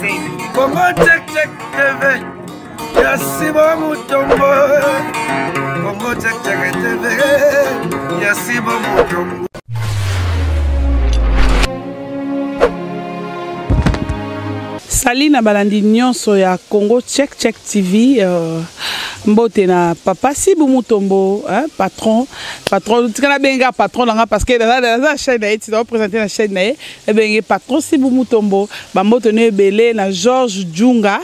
Congo check check TV. Yasibo Mutombo. Congo check check TV. Yasibo Mutombo. Sali na balandi nyonso ya Congo Check Check TV. Mbote na papa Sibu Mutombo, patron tika benga patron langa parce que dans la chaîne na tu dois présenter la chaîne na benga patron Sibu Mutombo, ba mbote ne belé na George Djunga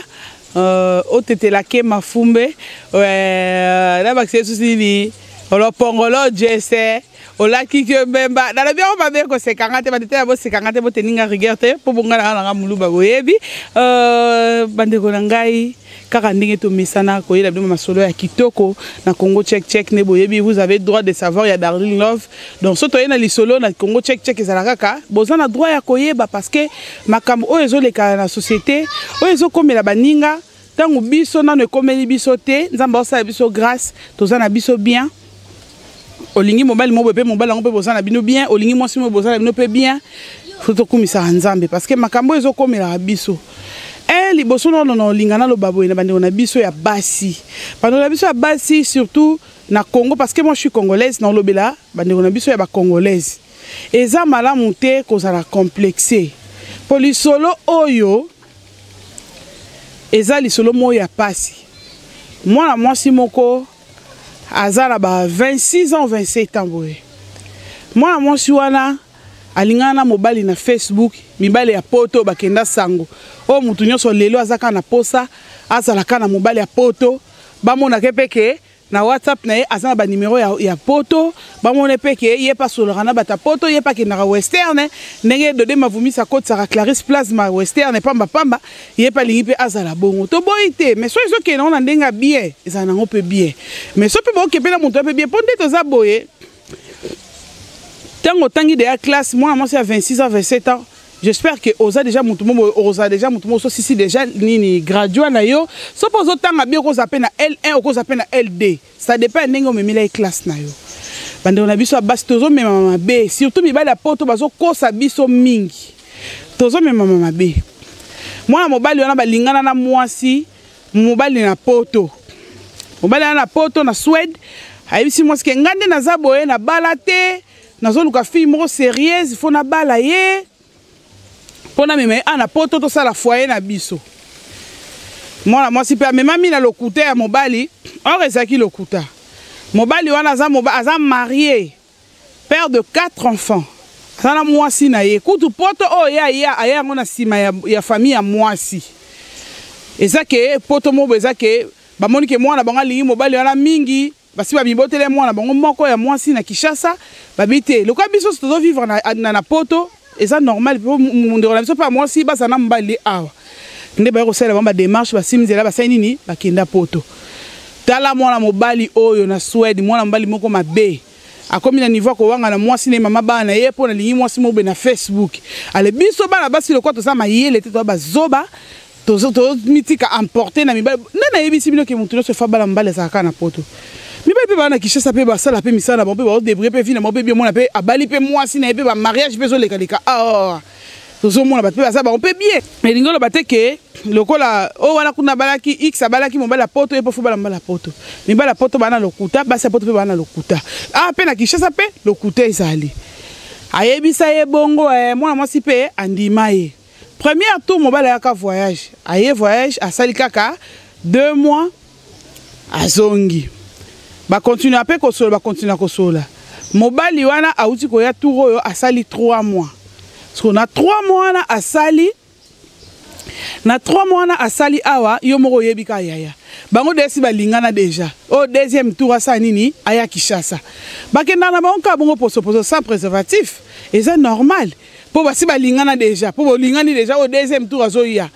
otete la ke mafumbe na bakse susili olo pongolo jese ola kike bemba na bien on va bien que c'est 40 ba tete ba c'est 40 bo teninga rigueur te po bonga na muluba boyebi bandeko na ngai kaka ndenge to misana ko yela bima masolo ya kitoko na Congo Check Check ne boyebi vous avez droit de savoir ya Darling Love donc soto yena lisolo na Congo Check Check ezala kaka bozana droit ya koyeba parce que makambo o ezo leka na société o ezo komela baninga tangu biso na ne komeli biso te nzamba osala biso grâce tozana biso bien olingi mobile mo bebe mobile ngo pe bozana bino bien olingi mwasi mo bozana bino pe bien faut komisa nzambe parce que makambo ezo komela biso liboso non lingana lo babo na bande na biso ya basi bande na biso ya basi surtout na Congo parce que moi je suis congolaise na lobela bande na biso ya ba congolaise eza malamu te kozala complexé polisolo oyo eza lisolo mo ya pasi mwana mwasi moko azala ba 26 ans 27 ans boye mwana mwasi wana alingana mobali na Facebook mibali ya poto bakenda sango o mutu nyonso lelo azaka na posa azalaka na mobali ya poto bamona ke peke na WhatsApp na ye azana ba numéro ya poto bamona peke ye pa solorana bata poto ye pa kinaka western ndenge dode mavumisa kotsa Clarisse Plasma western pamba ye pa lingi pe azala bongo to boite mais so ezo ke na ndenga bien ezana ngo pe bien mais so pe bo ke pe na mutu pe bien ponde to za boye tango tangi de la classe moi c'est à 26 ans 27 ans j'espère que osa déjà mutumo osa déjà mutumo so si déjà nini gradué na yo so pozo tanga bien ko zape na L1 ou ko zape na LD ça dépend ndenge memela classe na yo bande on a biso basi tozo mema mama B surtout mi bala poto bazo kosa biso mingi tozo mema mama B moi mobali wana balingana na mwasi mobali na poto mobali na poto na Suède ayibisi mwasi ke ngande na zaboye na balate nazo luka fille moko sérieuse faut na bala ye pona meme ana poto to sala foyer na biso mwana mwasi pe memami na lokuta ya mobali or ezaki lokuta mobali wana aza marié père de 4 enfants sana mwasi na ye kutu poto o ya ngona sima ya famille ya mwasi ezake poto mo bezake bamoni ke mwana banga lingi mobali wana mingi basi ba bibotele mwana bango moko ya mwasi na Kishasa babite loka biso tozo vivre na poto eza normal pour monde na biso pa mwasi basa na mbali awa nde ba ko sala ba démarche ba simzela ba nini bakenda poto tala mwana mobali oyo na Suède mwana mbali moko mabe akomi na niveau ko wanga na mwasi ne mama bana ye pona lingi mwasi mo be na Facebook ale biso bana basi lokwa to sa mayele te to ba zoba tozo mitika emporter na mibali na yebisi bino ke mutu no se fa bala mbali za kana poto mibali pe bana Kishasa pe basala pe misala bon pe ba débrouiller pe fina mo pe bien mona pe abali pe mwasi na pe ba mariage pe zo leka tozo mona ba pe basala ba on pe bien mais lingolo bateke lokola o wana kuna balaki x abalaki mo bala poto e po fu bala mbala poto mibala poto bana lokuta basa poto pe bana lokuta pe na Kishasa pe lokuta ezali ayebisa ye bongo mwana mwasi pe andima ye premier tour mo bala yaka voyage aye voyage asali kaka 2 mois azongi ba continue après kosola ba continue kosola mobali wana auti ko ya tour oyo asali 3 mois parce qu'on a 3 mois na asali na 3 mois na asali awa yo moko yebika yaya bango desi balingana déjà au deuxième tour asa nini aya Kishasa bakenda na bango ka bongo poso sans préservatif et c'est normal pour basi balingana déjà pour bolingani déjà au deuxième tour azoya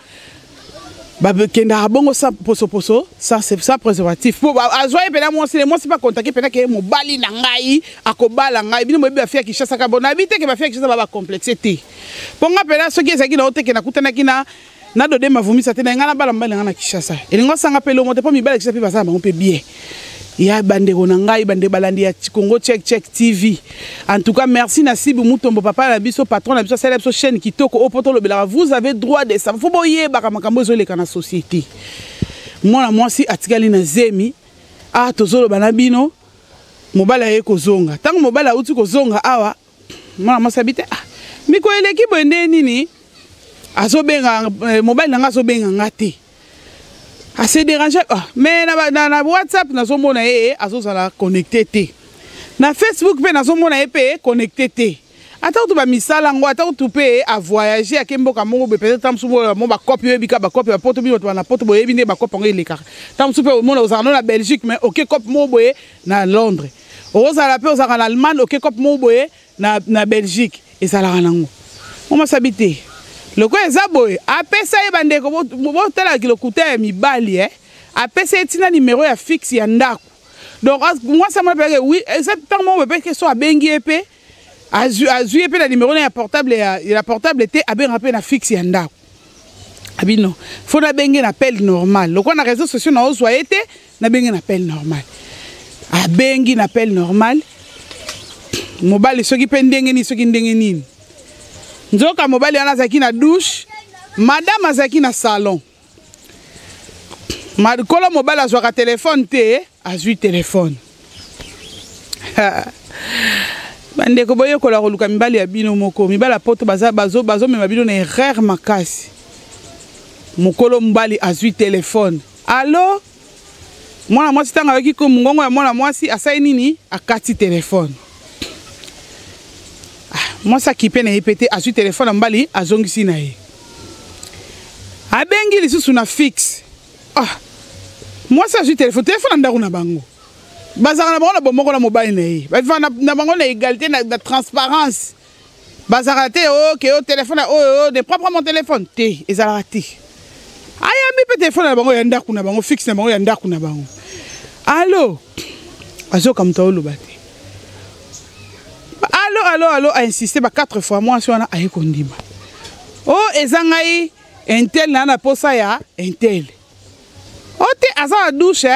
kenda bongo sa poso ça c'est ça préservatif pour azoye pena moi c'est pas contacter pena ke mobali na ngai akobala ngai bino mobi afia Kishasa ka bona habite ke ba fia Kishasa ba complexité ponga pena soki ezaki na oteke na kutana kina na dode mavumisa te na ngana bala mbala ngana Kishasa elingo sanga pelo mote po mibala Kishasa pe basala bango pe bien ya bande konangai bande balandi ya Congo Check TV. En tout cas, merci Nasibu Mutombo papa la biso patron la biso celle biso chaîne kitoko au poto lobela. Vous avez droit de ça. Faut boyer baka makambo zo le kana société. Moi si atikali na zemi tozolo banabino mobala ye kozonga. Tango mobala uti kozonga awa moi sabite miko eleki bonde nini azobenga mobile nanga azobenga ngate. Assez dérangé. Mais na WhatsApp nazomona azozala connecté te. Na Facebook pe nazomona pe connecté te. Ata tu ba misala ngo ata tu pe a voyager a kemboka mongo be peut-être tam subo mo ba copie bika ba copie ba poto bi to na poto boye bi ne ba copie ngo ileka. Tam supe mo na ozana na Belgique mais OK copie mo boye na Londres. Ozala pe ozala na Allemagne OK copie mo boye na Belgique et ça la ranango. On m'a sabité. Le quoi est aboye apesa ye bande ko bo tala ki le kuta mi bali apesa etina numéro ya fixe ya ndako. Donc moi ça m'a dit oui exactement on peut que soit bengi epé azu epé la numéro ya portable ya portable était aben rappel na fixe ya ndako. Abino faut na bengi na appel normal. Le quoi na réseaux sociaux na ozwa été na bengi na appel normal. Abengi na appel normal. Mobile soki pe ndenge ni soki ndenge nini. Nzoka mobile yana zaki na douche, madame azaki na salon. Kolo mobile azwaka téléphone te, azui téléphone. Bande ko boye ko la koluka mibali ya bino moko, mibala poto bazo mema bino na erreur makasi. Mokolo mbali azui téléphone. Allo? Mwana mwasi tanga waki ko mungongo ya mwana mwasi asai nini? Akati téléphone. Moi ça qui peine répéter à su téléphone en bali à zongisi na ye. Abengi lisusu na fixe. Moi ça su téléphone ndaku na bango. Bazaka na bango na bomoko na mobile na ye. Ba na bango na égalité na transparence. Bazaka te OK au téléphone de propre mon téléphone te ezala te. Aya mi pe téléphone na bango ya ndaku na bango fixe na bango ya ndaku na bango. Allô? Azoka mtaolo bate. Allô, a insisté 4 fois moi si on a aye kondima. Ezangai intel na posa ya intel. Te aza la douche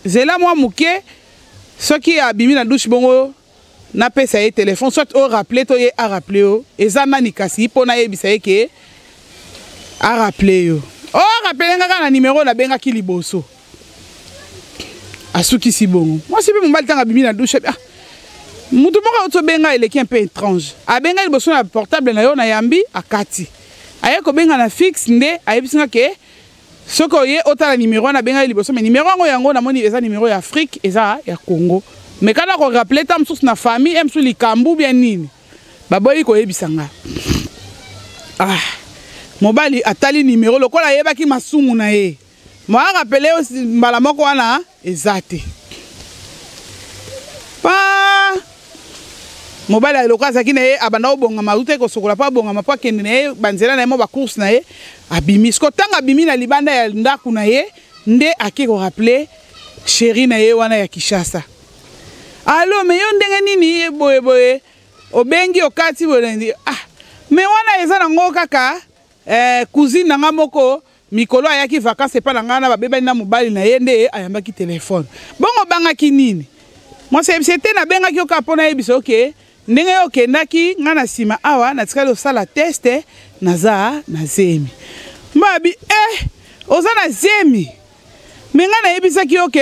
zela moi muke soki abimi na douche bongo na pesa ye téléphone soit rappeler to ye a rappeler o ezana ni kasi pona ye bisa ye ke a rappeler yo. Rappeler nga na numéro na benga ki liboso. Asuki si bongo. Moi si pe mbali tanga abimi na douche mutu moko to benga il est un peu étrange. Abenga il bosso na portable na yo na yambi akati. Aye ko benga na fixe nde ayebisinga ke soko ye otala numéro na benga il bosso mais numéro ngo yango na moni eza numéro ya Afrique eza ya Congo. Mais kana ko rappeler tam sous na famille em sous likambu bien nini. Baboyi ko yebisanga. Mobali atali numéro lokola yebaki masumu na ye. Mo rappeler mbala moko wana ezate. Mobile ya lokaza ki na ye abanda obonga maute ko sokola pa bonga mapa kende na ye banzela na ye mo ba course na ye abimi sko tanga abimi na libanda ya ndaku na ye nde ake ko rappeler chéri na ye wana ya Kishasa. Allo me yo ndenge nini boye obengi okati bolendi me wana eza na ngo kaka cousine na nga moko mikolo ayaki vacances pa na nga na babeba na mobile na ye nde ayambaki téléphone. Bongo bangaki nini? Moi c'était na bengaki okapona yebiso OK. Ndenge yo kendaki nga na sima awa na tikali osala test naza na zemi. Mabi oza na zemi. Mais nga na yebisaki OK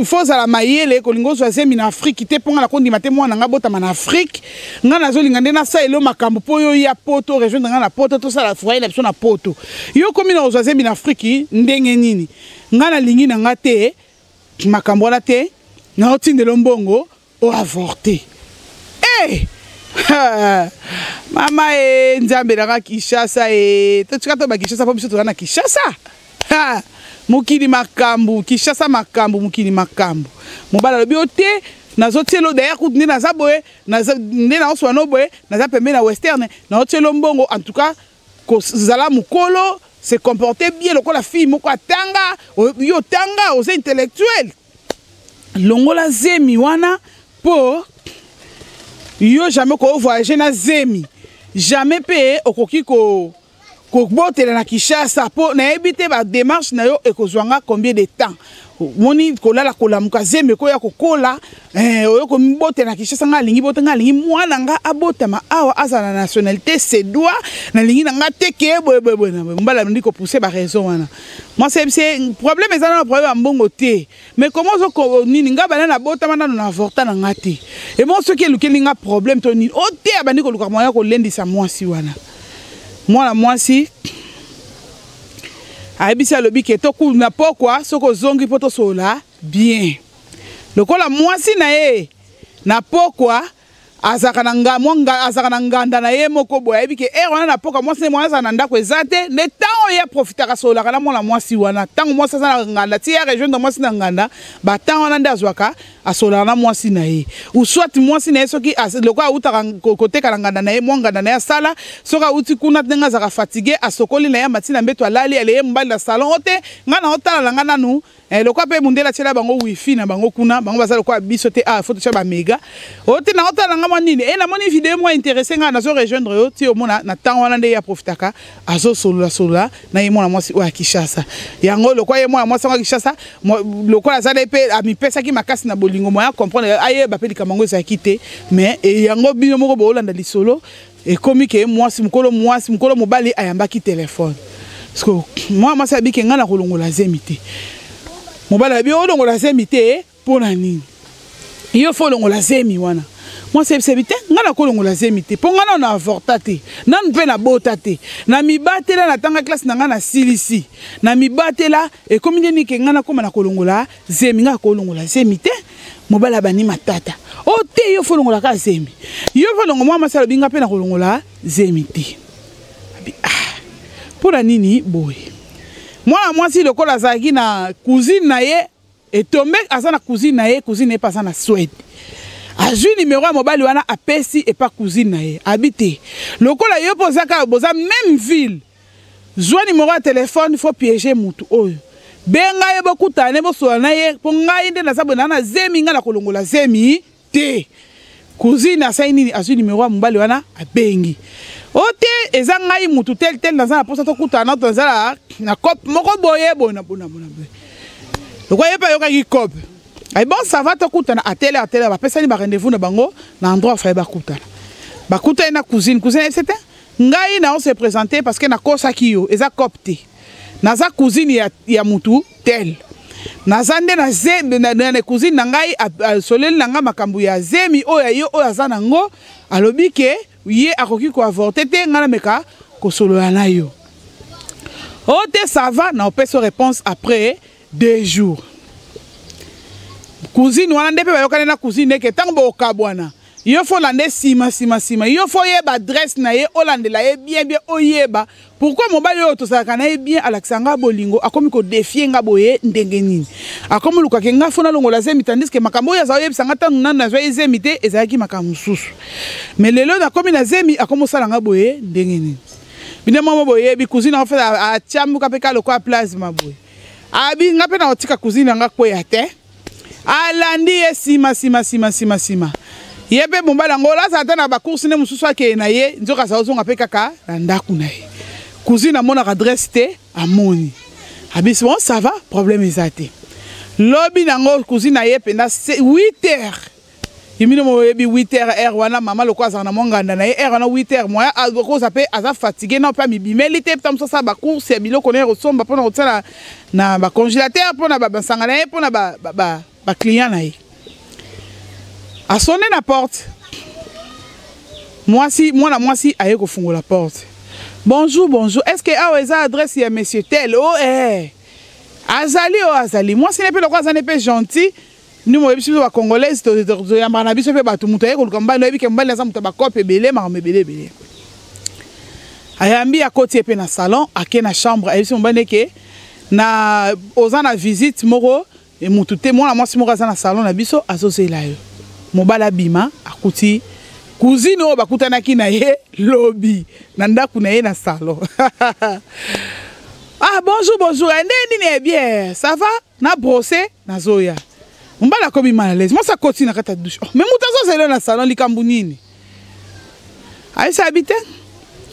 foza la mayele ko lingo so zemi na Afrique te ponga na kondima te mwana nga botama na Afrique. Nga na zolinga nde na sa elo makambo po yo ya poto rejoindre nga na poto to sala foyer na biso na poto. Yo komi na oza zemi na Afrique ndenge nini? Nga na lingi na nga te makambo na te na otindelo mbongo o avorté. Mama nzambe na Kishasa to chikato ba Kishasa po biso to na Kishasa. Mukini makambu Kishasa makambu mukini makambu. Mobala lobi ote nazo tielo derrière ku ndi naza boye naza ndi na oswa no boye naza pembe na western na otielo mbongo en tout cas ko zala mukolo se comporter bien lokola fille moko atanga yo tanga aux intellectuels. Longola zemi wana po yo jamais ko voyager na zemi jamais pe okoki ko kobotela na Kinshasa po na ebite ba démarche na yo ekozwanga combien de temps moni kolala kolamuka zembe ko ya kokola oyo ko mbotela na Kinshasa nga lingi botenga lingi mwana nga abotama awa azana nationalité c'est droit na lingi nga teke boy mbala ndiko pousser ba raison wana moi c'est problème ezana problème mbongo te mais comment zo nini nga bana na botama na avorta na ngati et moi ce qui est lequel nga problème to ni o te abandi ko luka moya ko lendisa mwasi wana mwana mwasi aibisa lobi ke toku na pokwa soko zongi poto sola bien lokola mwasi na ye na pokwa azaka na nganda na ye moko boya ebike wana na pokwa mwasi mwana na ndako ezate ne tango ya profitaka sola kana mwana mwasi wana tango mwasi na nganda ti ya rejoindre mwasi na nganda ba tango na ndazwaka asola na mwasi na ye ou soit mwasi na ye soki lokola utaka koteka na nganda na ye nganda na ye sala soka uti kuna tenga zaka fatigué asokoli na ye matina mbeto alali ale ye mbali na salon ote ngana otala na ngana nu lokola pe mundela tshela bango wifi na bango kuna bango bazalo kwa biso te photo tshaba mega ote na otala nga nini na moni vidéo moi intéressé nga na zo rejoindre yo ti omona na temps wana nde ya profitaka azo sola na ye mwana mwasi wa Kinshasa yango lokola ye mwana mwasi wa Kinshasa lokola zale pe amipesa ki makasi na bolingo moya comprendre aye ba pe likamango za kite mais yango bino moko bo olanda lisolo et comme ke mwasi mukolo mobali ayambaki téléphone parce que moi ça biki nga na kolongola zemite mobali bi olongola zemite pona nini yo fo longola zemi wana moi c'est bité ngana kolongola zemite po ngana na avortate nan pe na botate na mibatela na tanga classe na ngana silisi na mibatela e komine ni ke ngana koma na kolongola zemi ngana kolongola zemite mobala bani matata o te yo fo longola ka zemi yo fo longo moi masala binga pe na kolongola zemite pour nini boy moi si lokola zaki na cousine na ye et tombé azana cousine na ye cousine est pas na Suède azui numéro ya mobali wana apesi et pas cousine na ye habité lokola yo posaka boza même ville zwa numéro ya téléphone faut piéger mutu oyo benga ye bokutane bosola na ye po ngai nde nazabona na zemi nga na kolongola zemi te cousine asai nini azui numéro ya mobali wana abengi ote eza ngai mutu tel naza na posa tokutana tozala na cop moko boye bona lokola ye pa yokaki cop ay bon ça va tokutana atele ba pesani ba rendez-vous na bango na endroit fa bakutana bakutana na cousine etc ngai na on se présenter parce que na kosa kiyo eza copte naza cousine ya mutu tel naza nde na zemi na cousine na ngai soleli na nga makambu ya zemi oya yo oya za nango alobi ke ye akoki ko avorter te ngana meka ko solola na yo ote ça va na opesa réponse après 2 jours cousine wana nde pe bayokana na cousine ke tango bokabwana yo fo lande sima yo fo yeba adresse na ye olandela ye bien oyeba pourquoi mobali yo tosaka na ye bien alaksanga bolingo akomi ko défier nga boye ndenge nini akomi luka ke nga fona longola zemi tandis que makambo ya zaoye bisanga tanu na zo zemi te ezaki makambo susu mais lelo na komi na zemi akomo sala nga boye ndenge nini bina mama boye bi cousine en fait a tiamuka pe ka lokwa plasma boye abi nga pe na otika cousine nga kweya te alandi ye sima yebe mombala ngola sa tana ba course ne mususu ake na ye nzoka sa ozonga pe kaka na ndaku na ye cousine amona adresse te amoni abisi bon ça va problème ezate lobi nango cousine na ye penda 8h yimino mo yebi 8h heure wana mama lokwa za na monganda na ye heure wana 8h moya ko sa pe aza fatigué na pa mibimeli te tamso sa ba course ya biloko ne resomba pona kotala na ba congélateur pona ba sangana ye pona ba client na ye a sonné la porte. Moi aye ko fungo la porte. Bonjour. Est-ce que a adresse ya monsieur tel? Oh Azali. Moi si n'est pas le quoi ça n'est pas gentil. Nous mo biso ba congolaise to ya mbana biso pe batu muto ye ko kamba no bike mbala za muto ba kope belé ma belé. Ayambi a côté pe na salon, ake na chambre, ayi so mbane ke na ozana visite moko et mutu te moi si moko za na salon na biso azosela yo. Mobala bima akuti cousine o bakutanaki na ye lobby na ndaku na ye na salon. Ah bonjour nini bien ça va na brosser na zoya mbala komi mal à l'aise moi ça continue na kata douche mais mutazo zelo na salon likambu nini ayi sa habite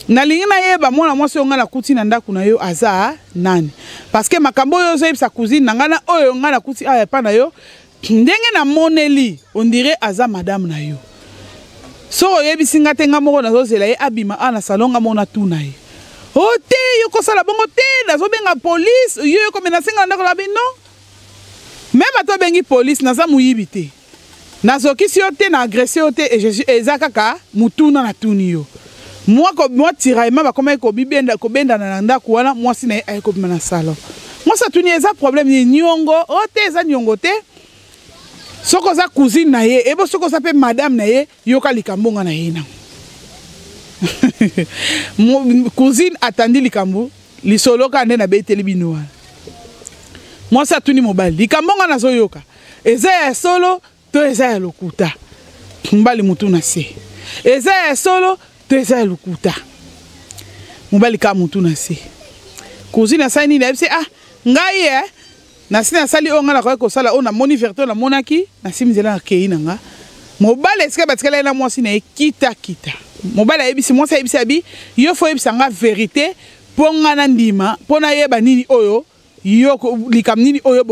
nalingi na yeba mwana mwasi oyo nga na kuti na ndako na yo aza nani parce que makambo oyo ozoyebisa cousine na nga na oyo nga na kuti aya epa na yo ndenge na moneli on dirait aza madame na yo so oyebisi nga te nga moko nazozela ye abima ana salon nga mona tuna ye o te yo kosala bongo te nazobenga police yo komena senga ndako la bino même bato bengi police naza muyibi te nazokisi yo te na agressé yo te eza kaka mutuna na tuni yo moi tiraillement bakoma kobenda na ndako wana mwasi na ye aye kobima na salon mwasi atuni eza problème ni nyongo o te eza nyongo te soko za cousine na ye ebo soko za pe madame na ye yoka likambo nga na ye na cousine atandi likambo lisoloka nde na beteli bino wana mwasi atuni mobali likambo nga nazo yoka eza ya solo to eza ya lokuta mbali mutu na se eza ya solo to eza ya lokuta mobali ka mutu na se cousine asani na yebise ngai nasi nasali oyo nga nakoki kosala oyo namoni verté na monaki nasi nzela na kei na nga mobali esika batikala ye na mwasi na ye kita mobali ayebisi mwasi ayebisi abi yo fo yebisa nga vérité mpo nga na ndima mpo nayeba nini oyo yo likam nini oyo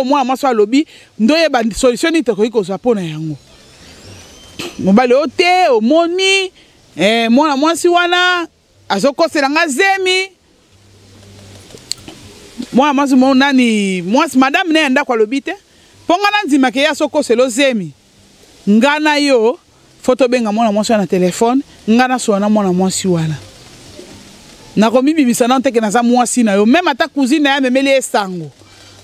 mwana mwasi alobi ndoyeba solution nini tokoki kozwa mpo na yango mobali oyo te omoni mwana mwasi wana azokosela nga zemi mwana mwasi mo nani mwasi madame ne ndako alobi te mpo nga na ndima ke ya sokosela zemi nga na yo foto benga mwana mwasi wana na telefone nga na soana mwana mwasi wana nakomibimisa na nteke naza mwasi na yo même ata cousine na ya memeli esango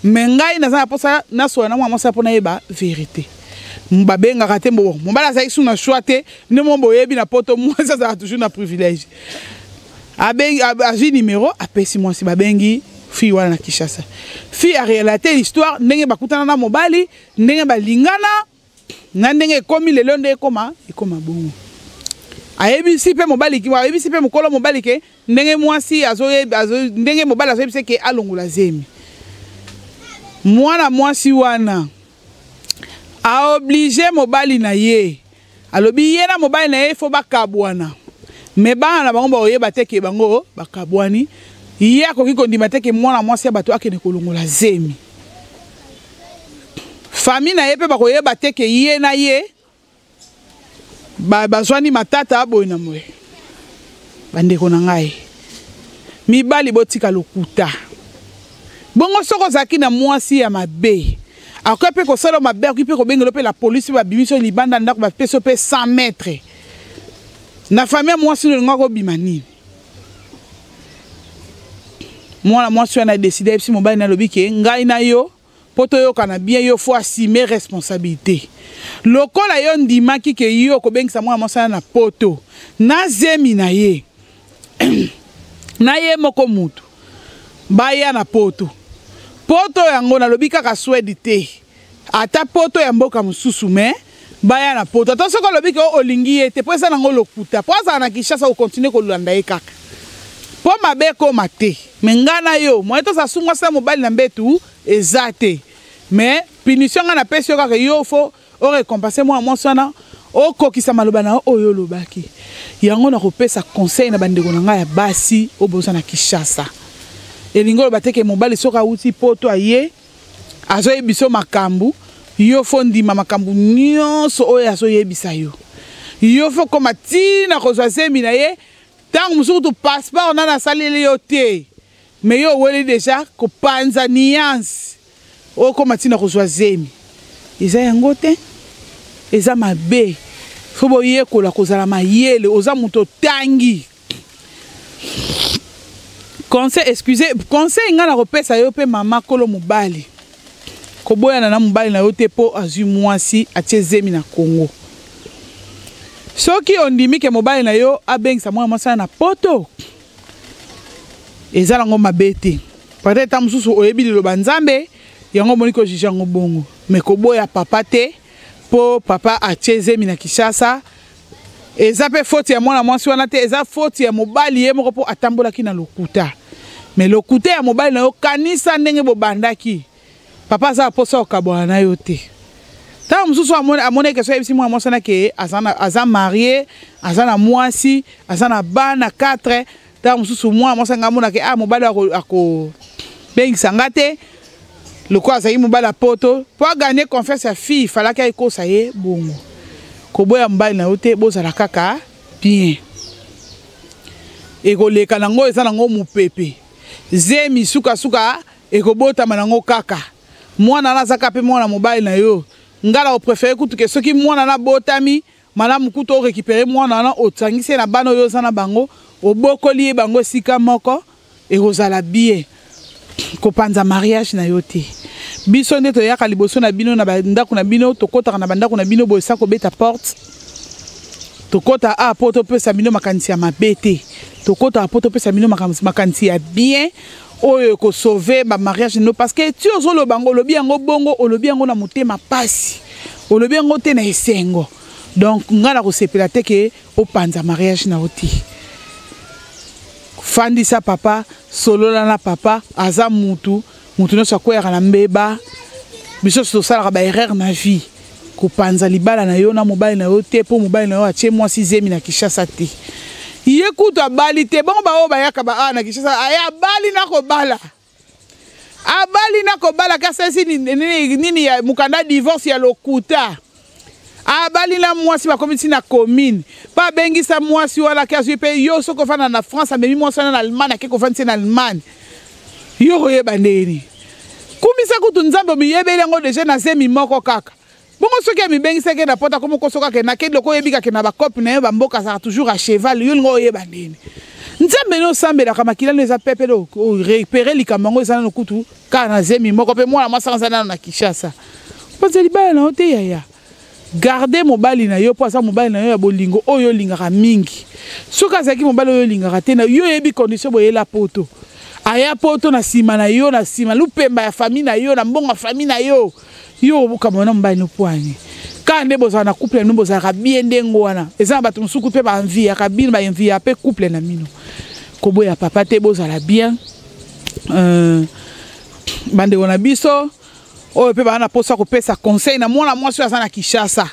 me ngai naza na posa na soana mwana mwasi mpona yeba vérité babengaka te mbo mobali azalaki su na choix te nde mo boyebi na poto mwasi azalaka toujours na privilège azwi numéro apesi mwasi babengi fille wana na Kinshasa fille a relaté l'histoire ndenge bakutana na mobali ndenge balingana na ndenge ekomi lelo nde ekoma bongo ayebisi pe mobali ki ayebisi pe mokolo mobali ke ndenge mwasi ndenge mobali azoyebisa ke alongola zemi mwana mwasi wana a obligé mobali na ye alobi ye na mobali na ye fo bakabwana me bana na bango baoyeba te ke bango bakabwani ye akoki kondima te ke mwana mwasi ya bato akende kolongola zemi famille na ye pe bakoyeba te ke ye na ye bazwani matata aboye na moye bandeko na ngai mibali botika lokuta bongo soko ozalaki na mwasi ya mabe akoki mpe kosala mabe akoki mpe kobengela mpe la polisi babimiso libanda ndako bapeso mpe 100 mètres na famille ya mwasi olingo akobima nini mwana mwasi wana adeside yebisi mobali nalobi ke ngai na yo po toyokana bien yo fo assumer responsabilité lokola yo ndimaki ke yo kobengisa mwana mwasi na poto na zemi na ye na ye moko mutu baya na poto yango nalobi kaka swedi te ata poto ya mboka mosusu me baya na poto ata soki olobi ke olingi ye te po eza nango lokuta po azala na Kinshasa okontinue kolanda ye kaka po mabe ekoma te me nga na yo moye tosasungwa sa mobali na mbetu eza te me punition nga napesi yo kaka yo fo orekompense mwana mwasi wana okokisa maloba na oyo olobaki yango nakopesa conseil na bandeko na ngai ya basi oboza na Kinshasa elingo oloba te ke mobali soki awuti poto aye azoyebiso makambo yo fo ndima makambo nyonso oyo azoyebisa yo fo koma ntina kozwa zemi na ye ntango mosuku tu passeport nana asaleli yo te me yo oweli deja kopanza nuance okoma ntina kozwa zemi eza yango te eza mabe fo boyekola kozala mayele oza moto otangi conseil nga na kopesa yo mpe mama kolo mobali koboyana na mobali na yo te mpo azwi mwasi atie zemi na Congo soki ondimi ke mobali na yo abengisa mwana mwasi na poto eza nango mabe te peut-être ta mosusu oyebi liloba nzambe yango omoni kojuge yango bongo me koboya papa te mpo papa atie zemi na Kinshasa eza mpe faute ya mwana mwasi wana te eza faute ya mobali ye moko mpo atambolaki na lokuta me lokuta ya mobali na yo kanisa ndenge bobandaki papa aza posa okabwana na yo te tant mususu amone que so moi moi sana ke azan marié azana mwasi azana bana 4 tant mususu moi sana mona ke mobali ako bengisa ngate le quoi ça y mobali poto pour gagner confiance à fille il fallait qu'elle ko ça y bongo ko boya mobali na yote bozala kaka bien et ko leka nango ezana ngo mupepe zemi suka et ko bota manango kaka mwana na zaka pe mwana mobali na yo ngala o préférer kutu ke soki mwana na botami malamu kutu o récupérer mwana na otangisi na bano yo zana bango obokoli bango sika moko et rozala bien ko panza mariage na yote biso nde to yaka liboso na bino na bandako na bino tokota na bandako na bino bosa ko beta porte tokota a poto pesa bino makanisi ya mabete tokota a poto pesa bino makanisi ya bien oyo ko sauver ba mariage no parce que tu ozo lo bango lo bien ngo bongo o lo bien ngo na motema pasi o lo bien ngo te na esengo donc ngala ko sepela te ke o panza mariage na oti fandi sa papa solo na papa aza mutu no sakwera na mbeba biso so sala ba erreur na vie ko panza libala na yo na mobile na yo te po mobile na yo atie moi 6e na Kinshasa te yekuta bali te bon ba o ba yaka ba na Kinshasa aya bali na ko bala abali na ko bala ka sesi nini ya mukanda divorce ya lokuta abali na mwasi ba komiti na commune pa bengisa mwasi wala kazi pe yo soko fana na France amemi mwasi na Allemagne akeko fana na Allemagne yo yeba ndeni kumisa kutu nzambe miyebele ngo deja na zemi moko kaka bongo soki mi bengisa ke na pota komo kosoka ke na ke loko yebika ke na ba cop na ba mboka ça toujours à cheval yo ngo yeba ndeni nzambe no sambela kama kila neza pepe do récupérer likamango ezana no kutu ka na zemi moko pe mwana masanza na Kinshasa parce libala na ote yaya garder mobali na yo po sa mobali na yo ya bolingo oyo lingaka mingi soka zaki mobali oyo lingaka te na yo yebi condition boyela poto aya poto na sima na yo na sima lupemba ya famille na yo na mbonga famille na yo yo kamona mobali no poani kande boza na couple no boza ka bien ndengo wana eza bato musuku pe ba envie ya kabine ba envie ya pe couple na mino kobo ya papa te boza la bien bande wana biso oyo pe ba na posa ko pesa conseil na mwana mwasi aza na Kinshasa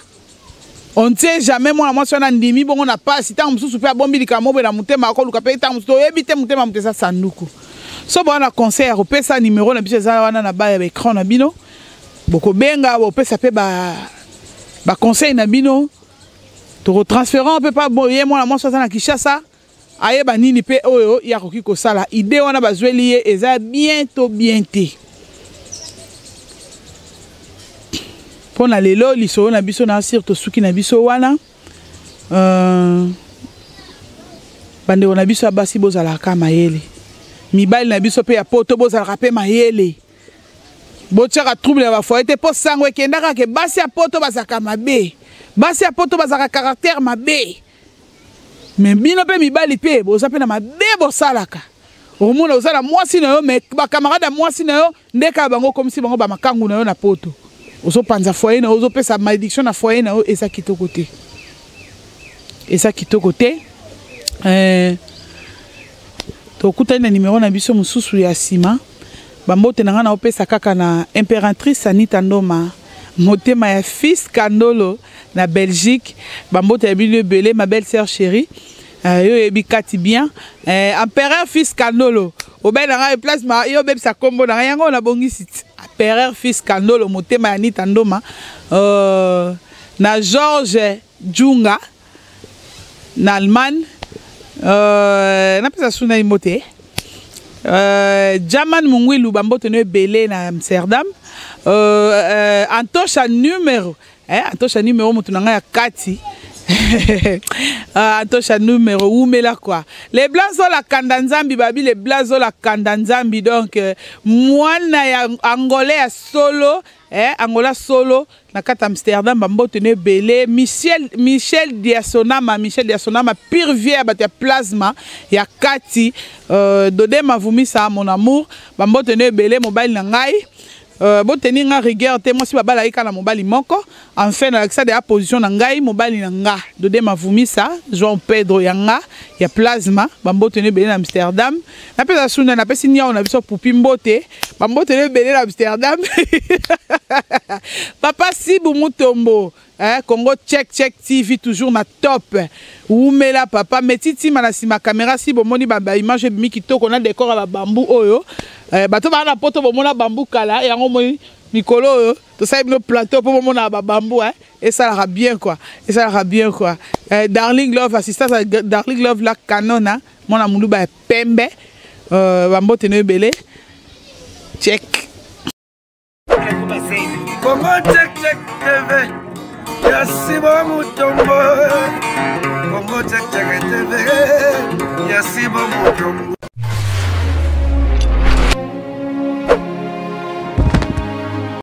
on ne sait jamais mwana mwasi na ndimi bongo na pasi tant mususu pe bombi likamobe na mutema ko luka pe tant mususu ebite mutema mutesa sanduku so bona conseil ya ko pesa numéro na biso za wana na ba ya écran na bino boko benga bo pesa pe ba conseil na bino to retransférant peut pas boye mwana mwasi aza na Kinshasa ayeba nini pe oyo ya koki ko sala idée wana bazweli ye eza bientôt pour na lelo liso na biso na surtout suki na biso wana bande na biso abasi bozala ka mayele mibali na biso pe ya poto bozala pe mayele botiaka trouble ya ba foyer te po sango ekendaka ke basi ya poto bazaka mabe basi ya poto bazaka caractère mabe mais bino pe mibali pe boza pe na mabe bosalaka omona ozala mwasi na yo mais ba camarade mwasi na yo ndeka bango comme si bango ba makangu na yo na poto ozo panza foyer na ozo pesa malédiction na foyer na eza kitoko te to kutani na numéro na biso mususu ya sima bambote na ngana opesa kaka na impératrice Anita Ndoma motema ya fils Kandolo na Belgique bambote ya bino belé ma belle sœur chérie yo yebi kati bien empereur fils Kandolo obela nga place ma yo beb sa kombo na yango na bongisi empereur fils Kandolo motema ya Anita Ndoma na George Junga na Allemagne na pesa suna imote Jaman Mungwilu bambote no belé na Amsterdam Antosha numéro Antosha numéro mutunanga ya kati Antosha numéro umela quoi les blancs sont la kandanzambi babi les blancs sont la kandanzambi donc mwana ya angolais ya solo Angola solo na kata Amsterdam bambote no belé Michel Diasonama pire vie ba te plasma ya kati dode mavumisa mon amour bambote no belé mobile na ngai Bon tenir en rigueur te moi si baba laika na mobali moko enfin na ça de la position na ngai mobali na nga de ma vumi ça João Pedro yanga ya plasma bambo tenir belé na Amsterdam na pesa suna na pesi nia on a biso pupi mbote bambo tenir belé na Amsterdam papa Sibu Mutombo Congo check TV toujours na top oumela papa metiti manasi ma caméra si bomoni ba image mi kitoko na décor à bambou oyo bato ba na poto bomona bambou kala ya ngomoni mikolo oyo to sa no plateau pour bomona ba bambou et ça ira bien quoi Darling Love assistance à Darling Love la canona mon amulu ba pembe bambo tene belé check Congo check TV Yasibo Mutombo Congo check TV Yasibo Mutombo